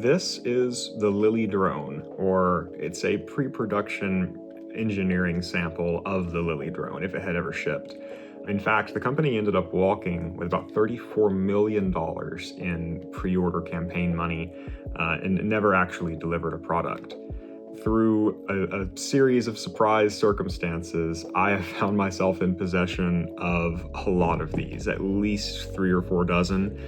This is the Lily drone, or it's a pre-production engineering sample of the Lily drone if it had ever shipped. In fact, the company ended up walking with about $34 million in pre-order campaign money and never actually delivered a product. Through a series of surprise circumstances, I have found myself in possession of a lot of these, at least 3 or 4 dozen.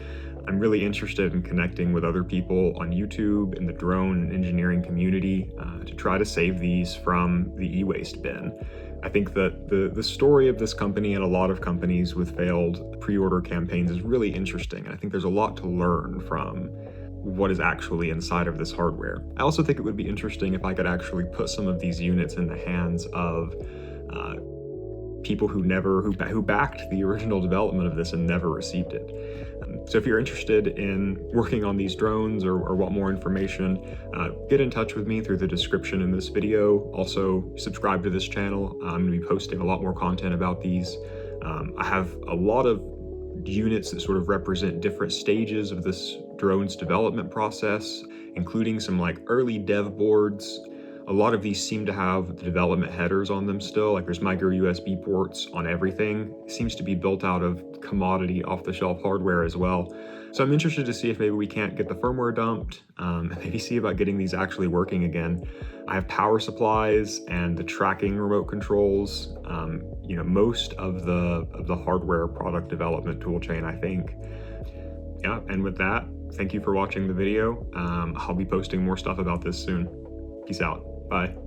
I'm really interested in connecting with other people on YouTube in the drone and engineering community to try to save these from the e-waste bin. I think that the story of this company and a lot of companies with failed pre-order campaigns is really interesting, and I think there's a lot to learn from what is actually inside of this hardware. I also think it would be interesting if I could actually put some of these units in the hands of people who backed the original development of this and never received it. So if you're interested in working on these drones or want more information, get in touch with me through the description in this video. Also, subscribe to this channel. I'm going to be posting a lot more content about these. I have a lot of units that sort of represent different stages of this drone's development process, including some like early dev boards. A lot of these seem to have the development headers on them still, like there's micro USB ports on everything. It seems to be built out of commodity off-the-shelf hardware as well. So I'm interested to see if maybe we can't get the firmware dumped, maybe see about getting these actually working again. I have power supplies and the tracking remote controls, most of the hardware product development tool chain, I think. Yeah, and with that, thank you for watching the video. I'll be posting more stuff about this soon. Peace out. Bye.